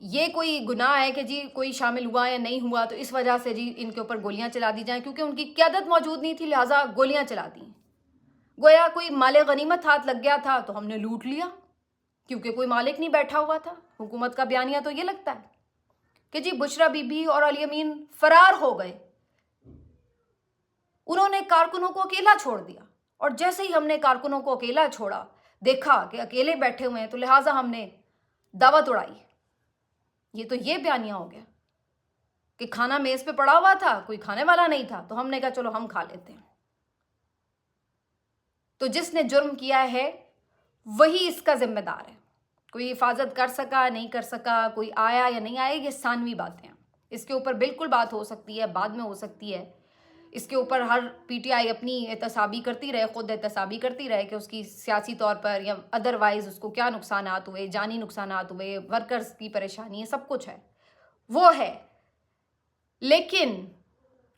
یہ کوئی گناہ ہے کہ جی کوئی شامل ہوا یا نہیں ہوا تو اس وجہ سے جی ان کے اوپر گولیاں چلا دی جائیں، کیونکہ ان کی قیادت موجود نہیں تھی لہٰذا گولیاں چلا دیں. گویا کوئی مال غنیمت ہاتھ لگ گیا تھا تو ہم نے لوٹ لیا، کیونکہ کوئی مالک نہیں بیٹھا ہوا تھا. حکومت کا بیانیہ تو یہ لگتا ہے کہ جی بشرا بی بی اور علی امین فرار ہو گئے، انہوں نے کارکنوں کو اکیلا چھوڑ دیا، اور جیسے ہی ہم نے کارکنوں کو اکیلا چھوڑا، دیکھا کہ اکیلے بیٹھے ہوئے ہیں تو لہٰذا ہم نے دعوت اڑائی. یہ تو یہ بیانیہ ہو گیا کہ کھانا میز پہ پڑا ہوا تھا، کوئی کھانے والا نہیں تھا تو ہم نے کہا چلو ہم کھا لیتے ہیں. تو جس نے جرم کیا ہے وہی اس کا ذمہ دار ہے. کوئی حفاظت کر سکا نہیں کر سکا، کوئی آیا یا نہیں آیا، یہ ثانوی باتیں ہیں. اس کے اوپر بالکل بات ہو سکتی ہے، بعد میں ہو سکتی ہے. اس کے اوپر ہر پی ٹی آئی اپنی احتسابی کرتی رہے، خود احتسابی کرتی رہے کہ اس کی سیاسی طور پر یا ادروائز اس کو کیا نقصانات ہوئے، جانی نقصانات ہوئے، ورکرز کی پریشانی ہے، سب کچھ ہے، وہ ہے. لیکن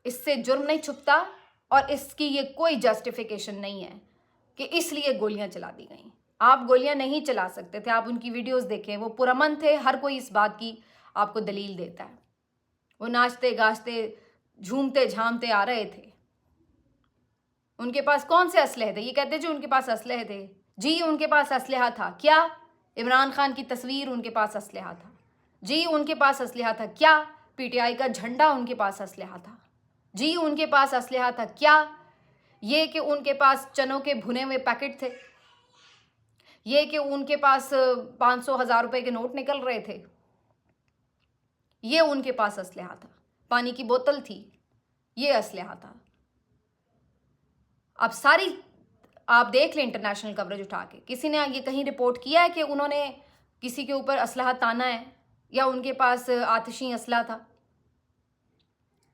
اس سے جرم نہیں چھپتا اور اس کی یہ کوئی جسٹیفیکیشن نہیں ہے کہ اس لیے گولیاں چلا دی گئیں. آپ گولیاں نہیں چلا سکتے تھے. آپ ان کی ویڈیوز دیکھیں، وہ پرامن تھے، ہر کوئی اس بات کی آپ کو دلیل دیتا ہے. وہ ناچتے گاچتے جھومتے جھامتے آ رہے تھے. ان کے پاس کون سے اسلحے تھے؟ یہ کہتے جی ان کے پاس اسلحے تھے. جی ان کے پاس اسلحہ تھا. کیا؟ عمران خان کی تصویر ان کے پاس اسلحہ تھا. جی ان کے پاس اسلحہ تھا. کیا؟ پی ٹی آئی کا جھنڈا ان کے پاس اسلحہ تھا. جی ان کے پاس اسلحہ تھا. کیا؟ یہ کہ ان کے پاس چنوں کے بھنے ہوئے پیکٹ تھے، یہ کہ ان کے پاس 500,000 روپے کے نوٹ نکل رہے تھے، یہ ان کے پاس اسلحہ تھا. پانی کی بوتل تھی، یہ اسلحہ تھا. اب ساری آپ دیکھ لیں انٹرنیشنل کوریج اٹھا کے، کسی نے یہ کہیں رپورٹ کیا ہے کہ انہوں نے کسی کے اوپر اسلحہ تانا ہے یا ان کے پاس آتشی اسلحہ تھا؟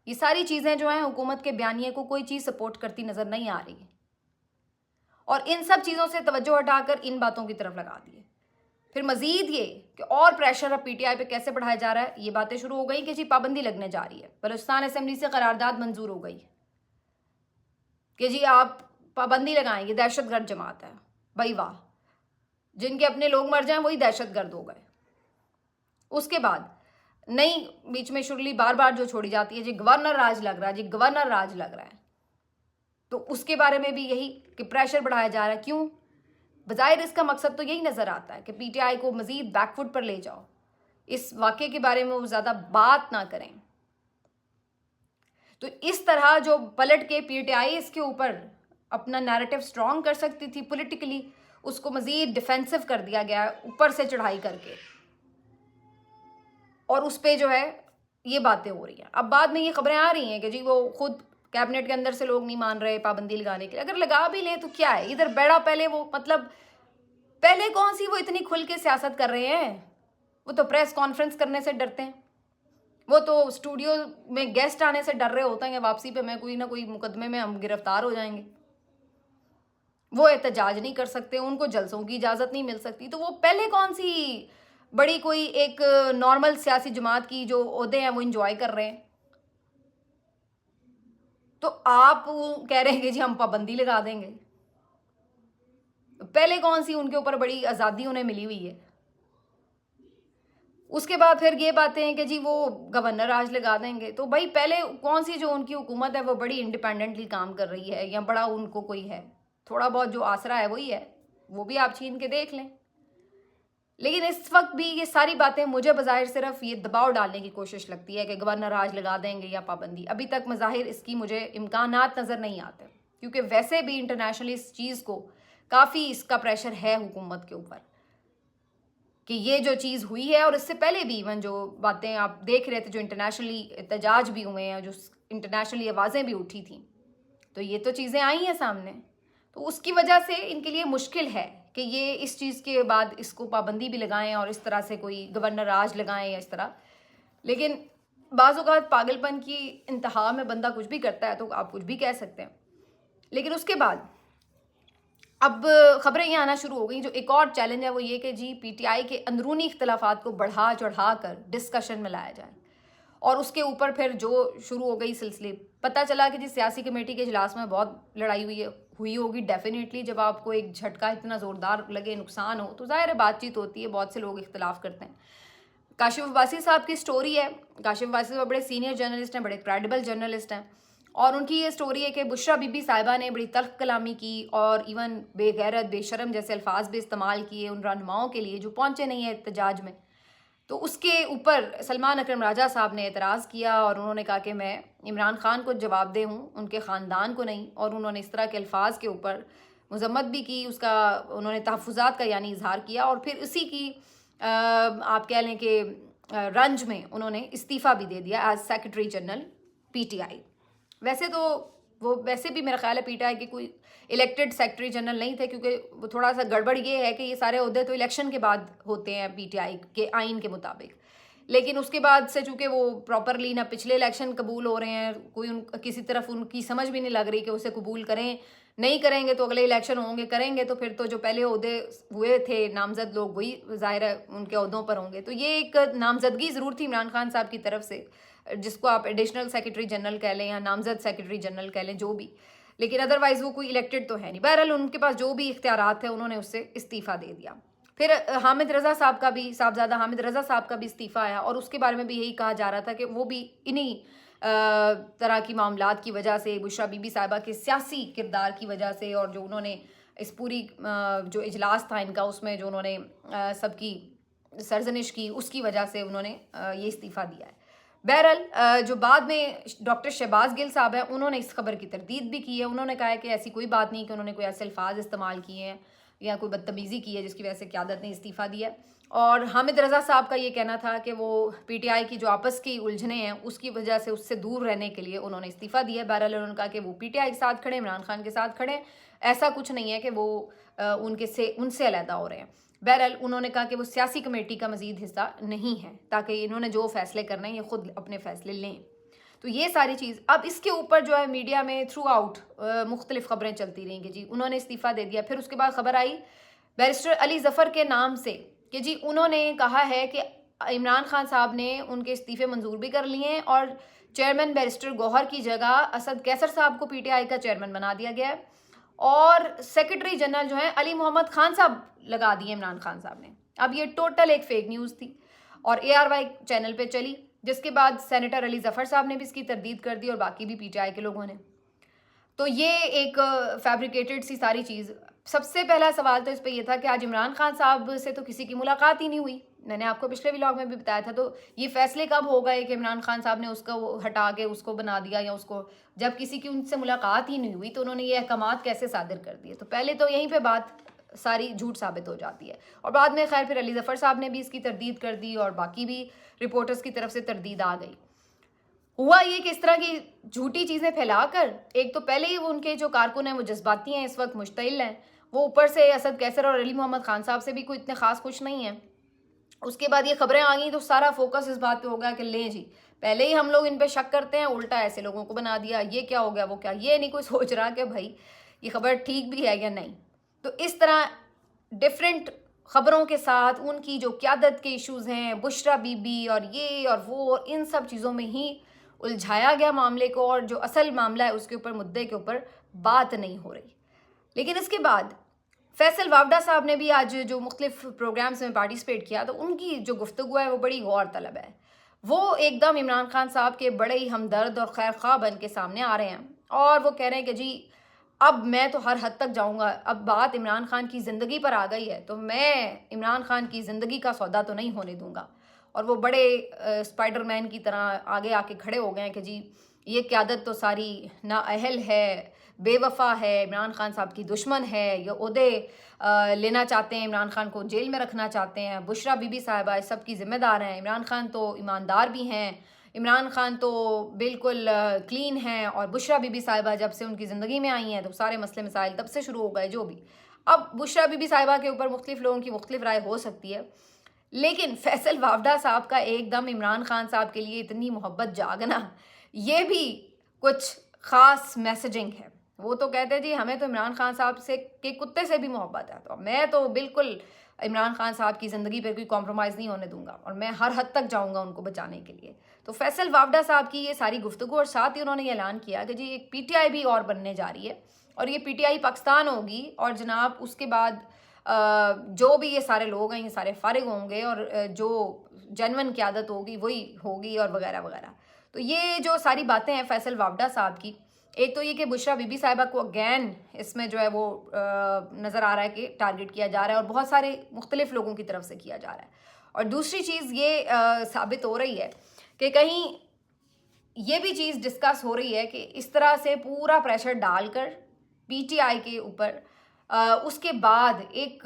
یہ ساری چیزیں جو ہیں حکومت کے بیانیے کو کوئی چیز سپورٹ کرتی نظر نہیں آ رہی، اور ان سب چیزوں سے توجہ ہٹا کر ان باتوں کی طرف لگا دیے. پھر مزید یہ کہ اور پریشر اب پی ٹی آئی پہ کیسے بڑھایا جا رہا ہے. یہ باتیں شروع ہو گئی کہ جی پابندی لگنے جا رہی ہے. بلوچستان اسمبلی سے قرارداد منظور ہو گئی کہ جی آپ پابندی لگائیں، یہ دہشت گرد جماعت ہے. بھائی واہ، جن کے اپنے لوگ مر جائیں وہی دہشت گرد ہو گئے. اس کے بعد نہیں، بیچ میں شرلی بار بار جو چھوڑی جاتی ہے جی گورنر راج لگ رہا ہے، جی گورنر راج لگ رہا ہے، تو اس کے بارے میں بھی یہی کہ پریشر بڑھایا جا رہا ہے. کیوں؟ بظاہر اس کا مقصد تو یہی نظر آتا ہے کہ پی ٹی آئی کو مزید بیک فٹ پر لے جاؤ، اس واقعے کے بارے میں وہ زیادہ بات نہ کریں. تو اس طرح جو پلٹ کے پی ٹی آئی اس کے اوپر اپنا نیریٹو سٹرونگ کر سکتی تھی پولیٹیکلی، اس کو مزید ڈیفینسو کر دیا گیا اوپر سے چڑھائی کر کے، اور اس پہ جو ہے یہ باتیں ہو رہی ہیں. اب بعد میں یہ خبریں آ رہی ہیں کہ جی وہ خود کیبنٹ کے اندر سے لوگ نہیں مان رہے پابندی لگانے کے لیے. اگر لگا بھی لیں تو کیا ہے، ادھر بیڑا پہلے وہ مطلب پہلے کون سی وہ اتنی کھل کے سیاست کر رہے ہیں، وہ تو پریس کانفرنس کرنے سے ڈرتے ہیں، وہ تو اسٹوڈیو میں گیسٹ آنے سے ڈر رہے ہوتے ہیں کہ واپسی پہ میں کوئی نہ کوئی مقدمے میں ہم گرفتار ہو جائیں گے. وہ احتجاج نہیں کر سکتے، ان کو جلسوں کی اجازت نہیں مل سکتی. تو وہ پہلے کون سی بڑی کوئی ایک نارمل سیاسی جماعت کی جو عہدے ہیں وہ انجوائے کر رہے ہیں. تو آپ کہہ رہے ہیں کہ جی ہم پابندی لگا دیں گے. پہلے کون سی ان کے اوپر بڑی آزادی انہیں ملی ہوئی ہے. اس کے بعد پھر یہ باتیں ہیں کہ جی وہ گورنر راج لگا دیں گے. تو بھائی پہلے کون سی جو ان کی حکومت ہے وہ بڑی انڈیپینڈنٹلی کام کر رہی ہے یا بڑا ان کو کوئی ہے، تھوڑا بہت جو آسرا ہے وہی ہے، وہ بھی آپ چھین کے دیکھ لیں. لیکن اس وقت بھی یہ ساری باتیں مجھے بظاہر صرف یہ دباؤ ڈالنے کی کوشش لگتی ہے کہ گورنر راج لگا دیں گے یا پابندی. ابھی تک مظاہر اس کی مجھے امکانات نظر نہیں آتے، کیونکہ ویسے بھی انٹرنیشنلی اس چیز کو کافی اس کا پریشر ہے حکومت کے اوپر کہ یہ جو چیز ہوئی ہے، اور اس سے پہلے بھی ایون جو باتیں آپ دیکھ رہے تھے جو انٹرنیشنلی احتجاج بھی ہوئے ہیں، جو انٹرنیشنلی آوازیں بھی اٹھی تھیں، تو یہ تو چیزیں آئی ہیں سامنے. تو اس کی وجہ سے ان کے لیے مشکل ہے کہ یہ اس چیز کے بعد اس کو پابندی بھی لگائیں اور اس طرح سے کوئی گورنر راج لگائیں یا اس طرح. لیکن بعض اوقات پاگل پن کی انتہا میں بندہ کچھ بھی کرتا ہے تو آپ کچھ بھی کہہ سکتے ہیں. لیکن اس کے بعد اب خبریں یہ آنا شروع ہو گئیں. جو ایک اور چیلنج ہے وہ یہ کہ جی پی ٹی آئی کے اندرونی اختلافات کو بڑھا چڑھا کر ڈسکشن میں لایا جائے، اور اس کے اوپر پھر جو شروع ہو گئی سلسلے. پتہ چلا کہ جی سیاسی کمیٹی کے اجلاس میں بہت لڑائی ہوئی ہوگی. ڈیفینیٹلی جب آپ کو ایک جھٹکا اتنا زوردار لگے، نقصان ہو، تو ظاہر ہے بات چیت ہوتی ہے، بہت سے لوگ اختلاف کرتے ہیں. کاشف عباسی صاحب کی سٹوری ہے. کاشف عباسی صاحب بڑے سینئر جرنلسٹ ہیں, بڑے کریڈیبل جرنلسٹ ہیں, اور ان کی یہ سٹوری ہے کہ بشریٰ بی بی صاحبہ نے بڑی تلخ کلامی کی اور ایون بے غیرت, بے شرم جیسے الفاظ بھی استعمال کیے ان رہنماؤں کے لیے جو پہنچے نہیں ہیں احتجاج میں. تو اس کے اوپر سلمان اکرم راجہ صاحب نے اعتراض کیا اور انہوں نے کہا کہ میں عمران خان کو جواب دہ ہوں, ان کے خاندان کو نہیں, اور انہوں نے اس طرح کے الفاظ کے اوپر مذمت بھی کی, اس کا انہوں نے تحفظات کا یعنی اظہار کیا, اور پھر اسی کی آپ کہہ لیں کہ رنج میں انہوں نے استعفیٰ بھی دے دیا as secretary general P T I. ویسے تو وہ ویسے بھی میرا خیال ہے پی ٹی آئی کے کوئی الیکٹڈ سیکرٹری جنرل نہیں تھے, کیونکہ وہ تھوڑا سا گڑبڑ یہ ہے کہ یہ سارے عہدے تو الیکشن کے بعد ہوتے ہیں پی ٹی آئی کے آئین کے مطابق, لیکن اس کے بعد سے چونکہ وہ پراپرلی نہ پچھلے الیکشن قبول ہو رہے ہیں, کوئی کسی طرف ان کی سمجھ بھی نہیں لگ رہی کہ اسے قبول کریں, نہیں کریں گے تو اگلے الیکشن ہوں گے, کریں گے تو پھر تو جو پہلے عہدے ہوئے تھے نامزد لوگ وہی ظاہر ہے ان کے عہدوں پر ہوں گے. تو یہ ایک نامزدگی ضرور تھی عمران خان صاحب کی طرف سے, جس کو آپ ایڈیشنل سیکرٹری جنرل کہہ لیں یا نامزد سیکرٹری جنرل کہہ لیں جو بھی, لیکن ادروائز وہ کوئی الیکٹڈ تو ہے نہیں. بہرحال ان کے پاس جو بھی اختیارات تھے انہوں نے اس سے استعفیٰ دے دیا. پھر حامد رضا صاحب کا بھی, صاحبزادہ حامد رضا صاحب کا بھی استعفیٰ آیا, اور اس کے بارے میں بھی یہی کہا جا رہا تھا کہ وہ بھی انہی طرح کی معاملات کی وجہ سے, بشریٰ بی بی صاحبہ کے سیاسی کردار کی وجہ سے, اور جو انہوں نے اس پوری جو اجلاس تھا ان کا اس میں جو انہوں نے سب کی سرزنش کی, اس کی وجہ سے انہوں نے یہ استعفیٰ دیا ہے. بہرحال جو بعد میں ڈاکٹر شہباز گل صاحب ہیں انہوں نے اس خبر کی تردید بھی کی ہے. انہوں نے کہا ہے کہ ایسی کوئی بات نہیں کہ انہوں نے کوئی ایسے الفاظ استعمال کیے ہیں یا کوئی بدتمیزی کی ہے جس کی وجہ سے قیادت نے استعفیٰ دیا ہے. اور حامد رضا صاحب کا یہ کہنا تھا کہ وہ پی ٹی آئی کی جو آپس کی الجھنیں ہیں اس کی وجہ سے اس سے دور رہنے کے لیے انہوں نے استعفیٰ دیا ہے. بہرحال انہوں نے کہا کہ وہ پی ٹی آئی کے ساتھ کھڑے, عمران خان کے ساتھ کھڑے, ایسا کچھ نہیں ہے کہ وہ ان سے علیحدہ ہو رہے ہیں. بہرحال انہوں نے کہا کہ وہ سیاسی کمیٹی کا مزید حصہ نہیں ہے, تاکہ انہوں نے جو فیصلے کرنے ہیں یہ خود اپنے فیصلے لیں. تو یہ ساری چیز اب اس کے اوپر جو ہے میڈیا میں تھرو آؤٹ مختلف خبریں چلتی رہیں کہ جی انہوں نے استعفیٰ دے دیا. پھر اس کے بعد خبر آئی بیرسٹر علی ظفر کے نام سے کہ جی انہوں نے کہا ہے کہ عمران خان صاحب نے ان کے استعفے منظور بھی کر لیے ہیں, اور چیئرمین بیرسٹر گوہر کی جگہ اسد کیسر صاحب کو پی ٹی آئی کا چیئرمین بنا دیا گیا ہے, اور سیکرٹری جنرل جو ہیں علی محمد خان صاحب لگا دیے عمران خان صاحب نے. اب یہ ٹوٹل ایک فیک نیوز تھی اور ARY چینل پہ چلی, جس کے بعد سینیٹر علی ظفر صاحب نے بھی اس کی تردید کر دی اور باقی بھی پی ٹی آئی کے لوگوں نے. تو یہ ایک فیبریکیٹڈ سی ساری چیز. سب سے پہلا سوال تو اس پہ یہ تھا کہ آج عمران خان صاحب سے تو کسی کی ملاقات ہی نہیں ہوئی. میں نے آپ کو پچھلے ولاگ میں بھی بتایا تھا. تو یہ فیصلے کب ہو گئے کہ عمران خان صاحب نے اس کو ہٹا کے اس کو بنا دیا, یا اس کو جب کسی کی ان سے ملاقات ہی نہیں ہوئی تو انہوں نے یہ احکامات کیسے صادر کر دیے؟ تو پہلے تو یہیں پہ بات ساری جھوٹ ثابت ہو جاتی ہے, اور بعد میں خیر پھر علی ظفر صاحب نے بھی اس کی تردید کر دی اور باقی بھی رپورٹرز کی طرف سے تردید آ گئی. ہوا یہ کہ اس طرح کی جھوٹی چیزیں پھیلا کر, ایک تو پہلے ہی ان کے جو کارکن ہیں وہ جذباتی ہیں, اس وقت مشتعل ہیں, وہ اوپر سے اسد کیسر اور علی محمد خان صاحب سے بھی کوئی اتنے خاص خوش نہیں ہیں. اس کے بعد یہ خبریں آ گئیں تو سارا فوکس اس بات پہ ہو گیا کہ لیں جی پہلے ہی ہم لوگ ان پہ شک کرتے ہیں, الٹا ایسے لوگوں کو بنا دیا, یہ کیا ہو گیا وہ کیا. یہ نہیں کوئی سوچ رہا کہ بھائی یہ خبر ٹھیک بھی ہے یا نہیں. تو اس طرح ڈفرینٹ خبروں کے ساتھ ان کی جو قیادت کے ایشوز ہیں, بشریٰ بی بی اور یہ اور وہ, ان سب چیزوں میں ہی الجھایا گیا معاملے کو, اور جو اصل معاملہ ہے اس کے اوپر, مدعے کے اوپر بات نہیں ہو رہی. لیکن اس کے بعد فیصل وافدہ صاحب نے بھی آج جو مختلف پروگرامز میں پارٹیسپیٹ کیا, تو ان کی جو گفتگو ہے وہ بڑی غور طلب ہے. وہ ایک دم عمران خان صاحب کے بڑے ہی ہمدرد اور خیر خواہ بن کے سامنے آ رہے ہیں, اور وہ کہہ رہے ہیں کہ جی اب میں تو ہر حد تک جاؤں گا, اب بات عمران خان کی زندگی پر آ گئی ہے تو میں عمران خان کی زندگی کا سودا تو نہیں ہونے دوں گا. اور وہ بڑے اسپائڈر مین کی طرح آگے آ کے کھڑے ہو گئے ہیں کہ جی یہ قیادت تو ساری نااہل ہے, بے وفا ہے, عمران خان صاحب کی دشمن ہے, یہ عہدے لینا چاہتے ہیں, عمران خان کو جیل میں رکھنا چاہتے ہیں, بشریٰ بی بی صاحبہ اس سب کی ذمہ دار ہیں, عمران خان تو ایماندار بھی ہیں, عمران خان تو بالکل کلین ہیں, اور بشریٰ بی بی صاحبہ جب سے ان کی زندگی میں آئی ہیں تو سارے مسئلے مسائل تب سے شروع ہو گئے جو بھی. اب بشریٰ بی بی صاحبہ کے اوپر مختلف لوگوں کی مختلف رائے ہو سکتی ہے, لیکن فیصل وافدہ صاحب کا ایک دم عمران خان صاحب کے لیے اتنی محبت جاگنا, یہ بھی کچھ خاص میسیجنگ ہے. وہ تو کہتے ہیں جی ہمیں تو عمران خان صاحب سے کے کتے سے بھی محبت ہے, تو میں تو بالکل عمران خان صاحب کی زندگی پہ کوئی کمپرومائز نہیں ہونے دوں گا, اور میں ہر حد تک جاؤں گا ان کو بچانے کے لیے. تو فیصل وافدہ صاحب کی یہ ساری گفتگو, اور ساتھ ہی انہوں نے یہ اعلان کیا کہ جی ایک PTI بھی اور بننے جا رہی ہے, اور یہ PTI پاکستان ہوگی, اور جناب اس کے بعد جو بھی یہ سارے لوگ ہیں یہ سارے فارغ ہوں گے اور جو جنون قیادت ہوگی وہی ہوگی اور وغیرہ وغیرہ. تو یہ جو ساری باتیں ہیں فیصل وافدہ صاحب کی، ایک تو یہ کہ بشریٰ بی بی صاحبہ کو اگین اس میں جو ہے وہ نظر آ رہا ہے کہ ٹارگٹ کیا جا رہا ہے اور بہت سارے مختلف لوگوں کی طرف سے کیا جا رہا ہے. اور دوسری چیز یہ ثابت ہو رہی ہے کہ کہیں یہ بھی چیز ڈسکس ہو رہی ہے کہ اس طرح سے پورا پریشر ڈال کر پی ٹی آئی کے اوپر اس کے بعد ایک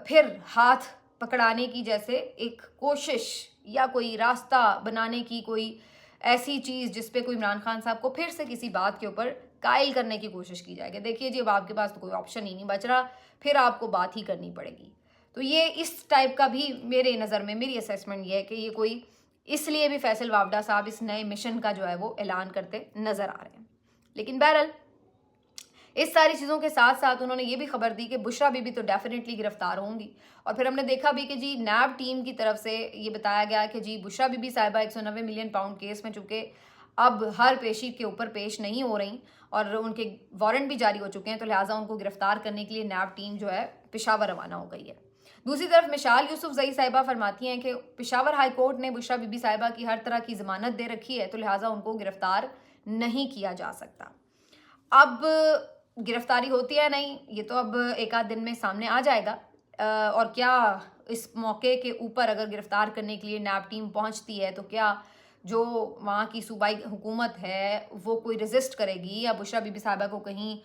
پھر ہاتھ پکڑانے کی جیسے ایک کوشش یا کوئی راستہ بنانے کی کوئی ایسی چیز جس پہ کوئی عمران خان صاحب کو پھر سے کسی بات کے اوپر قائل کرنے کی کوشش کی جائے کہ دیکھیے جی اب آپ کے پاس تو کوئی آپشن ہی نہیں بچ رہا، پھر آپ کو بات ہی کرنی پڑے گی. تو یہ اس ٹائپ کا بھی میرے نظر میں میری اسیسمنٹ یہ ہے کہ یہ کوئی اس لیے بھی فیصل وافدہ صاحب اس نئے مشن کا جو ہے وہ اعلان کرتے نظر آ رہے ہیں. لیکن بہرحال اس ساری چیزوں کے ساتھ ساتھ انہوں نے یہ بھی خبر دی کہ بشریٰ بی بی تو ڈیفینیٹلی گرفتار ہوں گی. اور پھر ہم نے دیکھا بھی کہ جی نیب ٹیم کی طرف سے یہ بتایا گیا کہ جی بشریٰ بی بی صاحبہ 190 ملین پاؤنڈ کیس میں چونکہ اب ہر پیشی کے اوپر پیش نہیں ہو رہی اور ان کے وارنٹ بھی جاری ہو چکے ہیں، تو لہٰذا ان کو گرفتار کرنے کے لیے نیب ٹیم جو ہے پشاور روانہ ہو گئی ہے. دوسری طرف مشال یوسف زئی صاحبہ فرماتی ہیں کہ پشاور ہائی کورٹ نے بشریٰ بی بی صاحبہ کی ہر طرح کی ضمانت دے رکھی ہے، تو لہٰذا ان کو گرفتار نہیں کیا جا سکتا. اب گرفتاری ہوتی ہے نہیں یہ تو اب ایک آدھ دن میں سامنے آ جائے گا. اور کیا اس موقع کے اوپر اگر گرفتار کرنے کے لیے نیب ٹیم پہنچتی ہے تو کیا جو وہاں کی صوبائی حکومت ہے وہ کوئی ریزسٹ کرے گی یا بشریٰ بی بی صاحبہ کو کہیں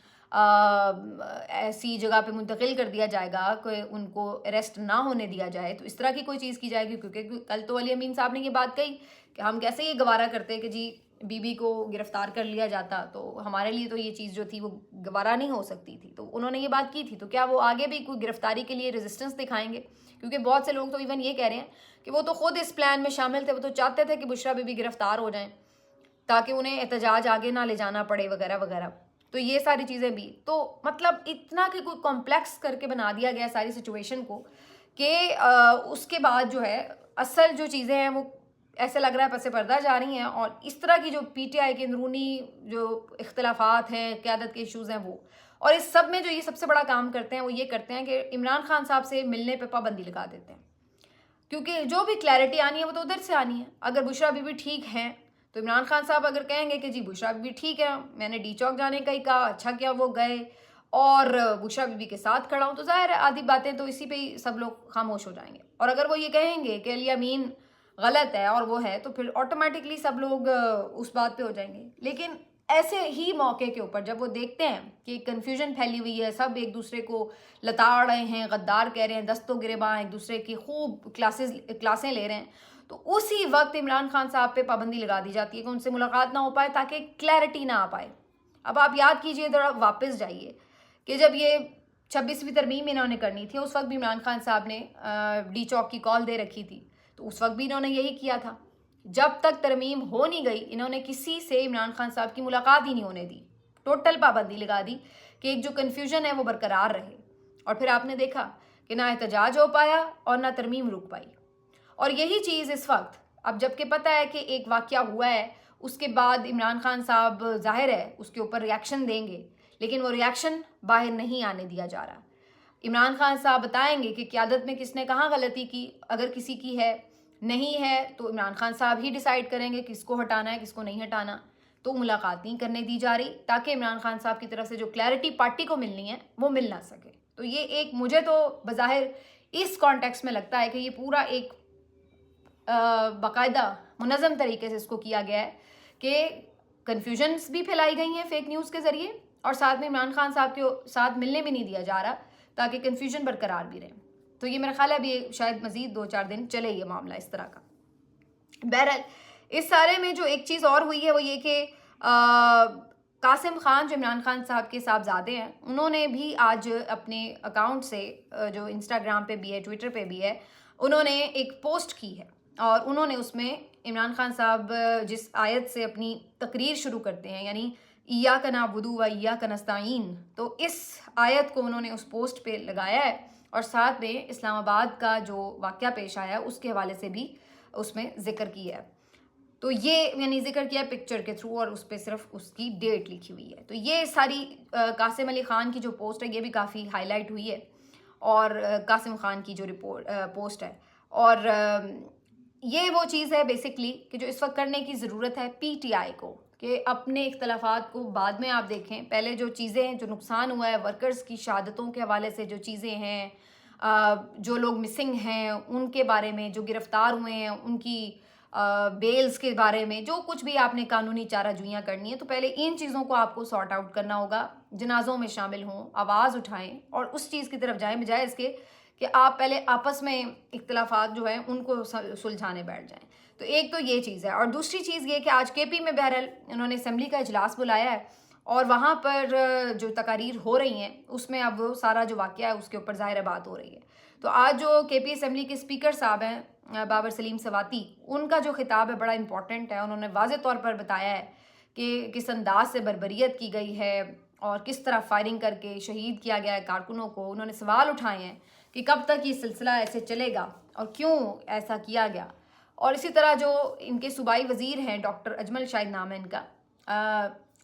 ایسی جگہ پہ منتقل کر دیا جائے گا کہ ان کو اریسٹ نہ ہونے دیا جائے، تو اس طرح کی کوئی چیز کی جائے گی. کیونکہ کل تو علی امین صاحب نے یہ بات کہی کہ ہم کیسے یہ گوارا کرتے کہ جی بی بی کو گرفتار کر لیا جاتا، تو ہمارے لیے تو یہ چیز جو تھی وہ گوارا نہیں ہو سکتی تھی. تو انہوں نے یہ بات کی تھی، تو کیا وہ آگے بھی کوئی گرفتاری کے لیے ریزسٹنس دکھائیں گے؟ کیونکہ بہت سے لوگ تو ایون یہ کہہ رہے ہیں کہ وہ تو خود اس پلان میں شامل تھے، وہ تو چاہتے تھے کہ بشریٰ بی بی گرفتار ہو جائیں تاکہ انہیں احتجاج آگے نہ لے جانا پڑے وغیرہ وغیرہ. تو یہ ساری چیزیں بھی تو مطلب اتنا کہ کوئی کمپلیکس کر کے بنا دیا گیا ساری سچویشن کو کہ اس کے بعد جو ہے اصل جو چیزیں ہیں وہ ایسے لگ رہا ہے پس پردہ جا رہی ہیں. اور اس طرح کی جو پی ٹی آئی کے اندرونی جو اختلافات ہیں، قیادت کے ایشوز ہیں، وہ اور اس سب میں جو یہ سب سے بڑا کام کرتے ہیں وہ یہ کرتے ہیں کہ عمران خان صاحب سے ملنے پہ پابندی لگا دیتے ہیں. کیونکہ جو بھی کلیئرٹی آنی ہے وہ تو ادھر سے آنی ہے. اگر بشریٰ بی بی ٹھیک ہیں تو عمران خان صاحب اگر کہیں گے کہ جی بشریٰ بی بی ٹھیک ہے، میں نے ڈی چوک جانے کا ہی کہا، اچھا کیا وہ گئے اور بشریٰ بی بی کے ساتھ کھڑا ہوں، تو ظاہر ہے آدھی باتیں تو اسی پہ ہی سب لوگ خاموش ہو جائیں گے. اور اگر وہ یہ کہیں گے کہ علی امین غلط ہے اور وہ ہے تو پھر آٹومیٹکلی سب لوگ اس بات پہ ہو جائیں گے. لیکن ایسے ہی موقع کے اوپر جب وہ دیکھتے ہیں کہ کنفیوژن پھیلی ہوئی ہے، سب ایک دوسرے کو لتاڑ رہے ہیں، غدار کہہ رہے ہیں، دست و گریباں ایک دوسرے کی خوب کلاسیں لے رہے ہیں، تو اسی وقت عمران خان صاحب پہ پابندی لگا دی جاتی ہے کہ ان سے ملاقات نہ ہو پائے تاکہ کلیئرٹی نہ آ پائے. اب آپ یاد کیجئے، ذرا واپس جائیے کہ جب یہ 26ویں ترمیم انہوں نے کرنی تھی اس وقت بھی عمران خان صاحب نے ڈی چوک کی کال دے رکھی تھی، تو اس وقت بھی انہوں نے یہی کیا تھا. جب تک ترمیم ہو نہیں گئی انہوں نے کسی سے عمران خان صاحب کی ملاقات ہی نہیں ہونے دی، ٹوٹل پابندی لگا دی کہ ایک جو کنفیوژن ہے وہ برقرار رہے. اور پھر آپ نے دیکھا کہ نہ احتجاج ہو پایا اور نہ ترمیم رک پائی. اور یہی چیز اس وقت اب جب کہ پتہ ہے کہ ایک واقعہ ہوا ہے اس کے بعد عمران خان صاحب ظاہر ہے اس کے اوپر ریاکشن دیں گے، لیکن وہ ریاکشن باہر نہیں آنے دیا جا رہا. عمران خان صاحب بتائیں گے کہ قیادت میں کس نے کہاں غلطی کی، اگر کسی کی ہے نہیں ہے تو عمران خان صاحب ہی ڈیسائیڈ کریں گے کس کو ہٹانا ہے کس کو نہیں ہٹانا. تو ملاقات نہیں کرنے دی جا رہی تاکہ عمران خان صاحب کی طرف سے جو کلیئرٹی پارٹی کو ملنی ہے وہ مل نہ سکے. تو یہ ایک مجھے تو بظاہر اس کانٹیکس میں لگتا ہے کہ یہ پورا ایک باقاعدہ منظم طریقے سے اس کو کیا گیا ہے کہ کنفیوژنس بھی پھیلائی گئی ہیں فیک نیوز کے ذریعے اور ساتھ میں عمران خان صاحب کے ساتھ ملنے بھی نہیں دیا جا رہا تاکہ کنفیوژن برقرار بھی رہے. تو یہ میرا خیال ہے ابھی شاید مزید 2-4 دن چلے یہ معاملہ اس طرح کا. بہرحال اس سارے میں جو ایک چیز اور ہوئی ہے وہ یہ کہ قاسم خان جو عمران خان صاحب کے صاحبزادے ہیں انہوں نے بھی آج اپنے اکاؤنٹ سے جو انسٹاگرام پہ بھی ہے ٹویٹر پہ بھی ہے انہوں نے ایک پوسٹ کی ہے اور انہوں نے اس میں عمران خان صاحب جس آیت سے اپنی تقریر شروع کرتے ہیں یعنی ایاک نعبد و ایاک نستعین، تو اس آیت کو انہوں نے اس پوسٹ پہ لگایا ہے اور ساتھ میں اسلام آباد کا جو واقعہ پیش آیا ہے اس کے حوالے سے بھی اس میں ذکر کیا ہے. تو یہ یعنی ذکر کیا ہے پکچر کے تھرو اور اس پہ صرف اس کی ڈیٹ لکھی ہوئی ہے. تو یہ ساری قاسم علی خان کی جو پوسٹ ہے یہ بھی کافی ہائی لائٹ ہوئی ہے اور قاسم خان کی جو پوسٹ ہے. اور یہ وہ چیز ہے بیسکلی کہ جو اس وقت کرنے کی ضرورت ہے پی ٹی آئی کو، کہ اپنے اختلافات کو بعد میں آپ دیکھیں. پہلے جو چیزیں جو نقصان ہوا ہے ورکرز کی شہادتوں کے حوالے سے جو چیزیں ہیں، جو لوگ مسنگ ہیں ان کے بارے میں، جو گرفتار ہوئے ہیں ان کی بیلز کے بارے میں، جو کچھ بھی آپ نے قانونی چارہ جوئیاں کرنی ہے، تو پہلے ان چیزوں کو آپ کو سارٹ آؤٹ کرنا ہوگا. جنازوں میں شامل ہوں، آواز اٹھائیں اور اس چیز کی طرف جائیں، بجائے اس کے کہ آپ پہلے آپس میں اختلافات جو ہیں ان کو سلجھانے بیٹھ جائیں. تو ایک تو یہ چیز ہے. اور دوسری چیز یہ کہ آج کے پی میں بہرحال انہوں نے اسمبلی کا اجلاس بلایا ہے اور وہاں پر جو تقاریر ہو رہی ہیں اس میں اب وہ سارا جو واقعہ ہے اس کے اوپر ظاہر بات ہو رہی ہے. تو آج جو کے پی اسمبلی کے اسپیکر صاحب ہیں بابر سلیم سواتی، ان کا جو خطاب ہے بڑا امپورٹنٹ ہے. انہوں نے واضح طور پر بتایا ہے کہ کس انداز سے بربریت کی گئی ہے اور کس طرح فائرنگ کر کے شہید کیا گیا ہے کارکنوں کو. انہوں نے سوال اٹھائے ہیں کہ کب تک یہ سلسلہ ایسے چلے گا اور کیوں ایسا کیا گیا. اور اسی طرح جو ان کے صوبائی وزیر ہیں ڈاکٹر اجمل شاہد نام ہے ان کا،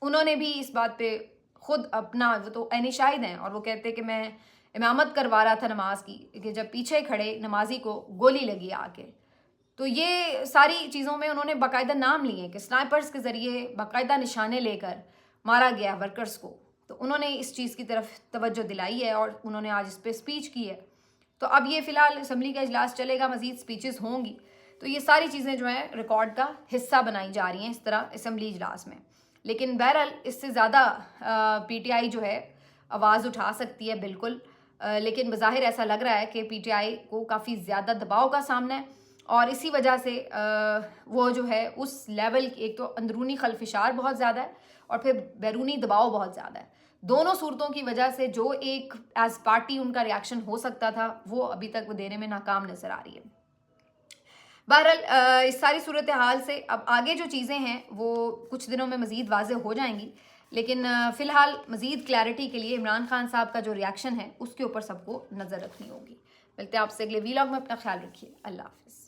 انہوں نے بھی اس بات پہ خود اپنا، وہ تو عینی شاہد ہیں اور وہ کہتے کہ میں امامت کروا رہا تھا نماز کی کہ جب پیچھے کھڑے نمازی کو گولی لگی آ کے. تو یہ ساری چیزوں میں انہوں نے باقاعدہ نام لیے کہ سنائپرز کے ذریعے باقاعدہ نشانے لے کر مارا گیا ورکرز کو. تو انہوں نے اس چیز کی طرف توجہ دلائی ہے اور انہوں نے آج اس پہ اسپیچ کی ہے. تو اب یہ فی الحال اسمبلی کا اجلاس چلے گا، مزید اسپیچز ہوں گی. تو یہ ساری چیزیں جو ہیں ریکارڈ کا حصہ بنائی جا رہی ہیں اس طرح اسمبلی اجلاس میں. لیکن بہرحال اس سے زیادہ پی ٹی آئی جو ہے آواز اٹھا سکتی ہے بالکل، لیکن بظاہر ایسا لگ رہا ہے کہ پی ٹی آئی کو کافی زیادہ دباؤ کا سامنا ہے اور اسی وجہ سے وہ جو ہے اس لیول کی، ایک تو اندرونی خلفشار بہت زیادہ ہے اور پھر بیرونی دباؤ بہت زیادہ ہے. دونوں صورتوں کی وجہ سے جو ایک ایز پارٹی ان کا ریاکشن ہو سکتا تھا وہ ابھی تک وہ دینے میں ناکام نظر آ رہی ہے. بہرحال اس ساری صورتحال سے اب آگے جو چیزیں ہیں وہ کچھ دنوں میں مزید واضح ہو جائیں گی، لیکن فی الحال مزید کلیئرٹی کے لیے عمران خان صاحب کا جو ریاکشن ہے اس کے اوپر سب کو نظر رکھنی ہوگی. ملتے ہیں آپ سے اگلے ویلاگ میں، اپنا خیال رکھیے. اللہ حافظ.